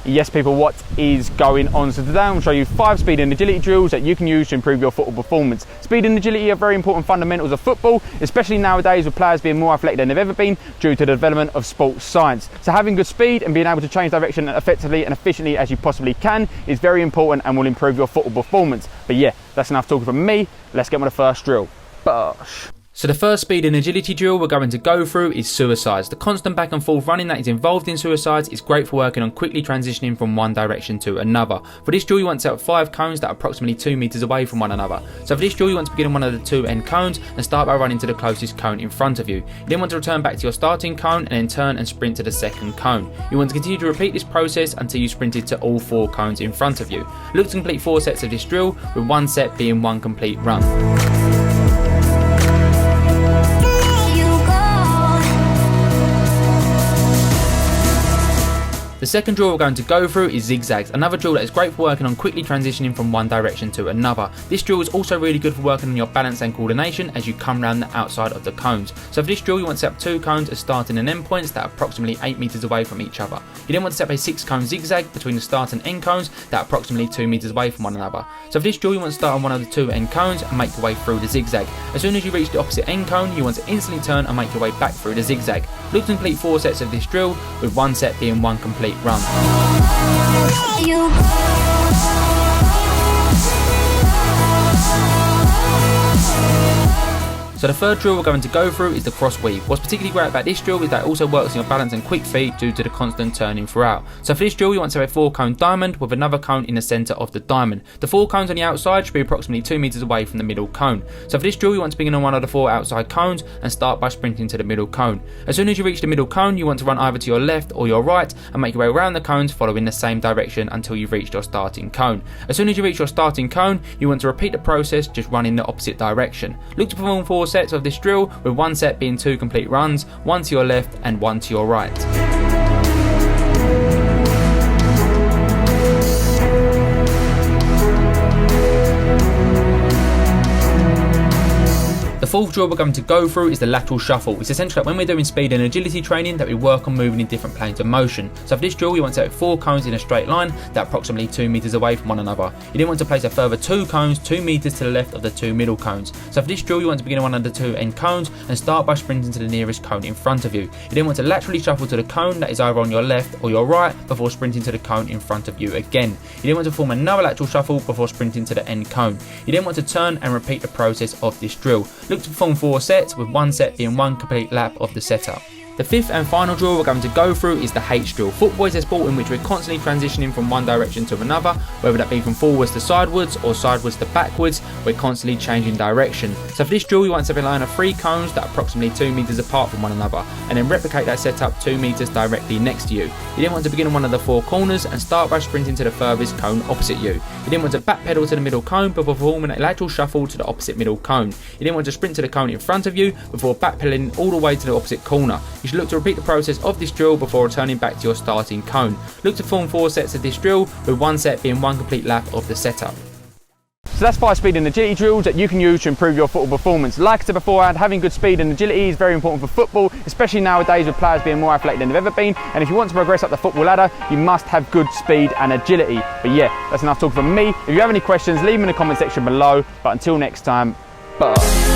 Yes people, what is going on? So today I'm going to show you 5 speed and agility drills that you can use to improve your football performance. Speed and agility are very important fundamentals of football, especially nowadays with players being more athletic than they've ever been due to the development of sports science. So having good speed and being able to change direction effectively and efficiently as you possibly can is very important and will improve your football performance. But yeah, that's enough talking from me. Let's get on with the first drill. Bosh. So the first speed and agility drill we're going to go through is suicides. The constant back and forth running that is involved in suicides is great for working on quickly transitioning from one direction to another. For this drill you want to set up 5 cones that are approximately 2 meters away from one another. So for this drill you want to begin on one of the 2 end cones and start by running to the closest cone in front of you. You then want to return back to your starting cone and then turn and sprint to the second cone. You want to continue to repeat this process until you sprinted to all 4 cones in front of you. Look to complete 4 sets of this drill, with 1 set being 1 complete run. The second drill we're going to go through is zigzags, another drill that is great for working on quickly transitioning from one direction to another. This drill is also really good for working on your balance and coordination as you come round the outside of the cones. So for this drill you want to set up 2 cones as starting and end points that are approximately 8 meters away from each other. You then want to set up a 6 cone zigzag between the start and end cones that are approximately 2 meters away from one another. So for this drill you want to start on one of the 2 end cones and make your way through the zigzag. As soon as you reach the opposite end cone you want to instantly turn and make your way back through the zigzag. Look to complete 4 sets of this drill, with 1 set being 1 complete run. So the third drill we're going to go through is the cross weave. What's particularly great about this drill is that it also works on your balance and quick feet due to the constant turning throughout. So for this drill you want to have a 4 cone diamond with another cone in the centre of the diamond. The 4 cones on the outside should be approximately 2 meters away from the middle cone. So for this drill you want to begin on one of the 4 outside cones and start by sprinting to the middle cone. As soon as you reach the middle cone you want to run either to your left or your right and make your way around the cones following the same direction until you've reached your starting cone. As soon as you reach your starting cone you want to repeat the process, just run in the opposite direction. Look to perform 4 sets of this drill, with 1 set being 2 complete runs, 1 to your left and 1 to your right. The fourth drill we're going to go through is the lateral shuffle. It's essentially like when we're doing speed and agility training that we work on moving in different planes of motion. So for this drill you want to have 4 cones in a straight line that are approximately 2 meters away from one another. You then want to place a further 2 cones 2 meters to the left of the 2 middle cones. So for this drill you want to begin on one of the 2 end cones and start by sprinting to the nearest cone in front of you. You then want to laterally shuffle to the cone that is either on your left or your right before sprinting to the cone in front of you again. You then want to form another lateral shuffle before sprinting to the end cone. You then want to turn and repeat the process of this drill. Look to perform 4 sets, with 1 set being 1 complete lap of the setup. The 5th and final drill we're going to go through is the H drill. Football is a sport in which we're constantly transitioning from one direction to another, whether that be from forwards to sidewards or sideways to backwards. We're constantly changing direction. So for this drill you want to have a line of 3 cones that are approximately 2 meters apart from one another, and then replicate that setup 2 meters directly next to you. You then want to begin on one of the 4 corners and start by sprinting to the furthest cone opposite you. You then want to back pedal to the middle cone before performing a lateral shuffle to the opposite middle cone. You then want to sprint to the cone in front of you before backpedaling all the way to the opposite corner. You should look to repeat the process of this drill before returning back to your starting cone. Look to form 4 sets of this drill, with 1 set being 1 complete lap of the setup. So that's 5 speed and agility drills that you can use to improve your football performance. Like I said beforehand, having good speed and agility is very important for football, especially nowadays with players being more athletic than they've ever been. And if you want to progress up the football ladder, you must have good speed and agility. But yeah, that's enough talk from me. If you have any questions, leave them in the comment section below. But until next time, bye.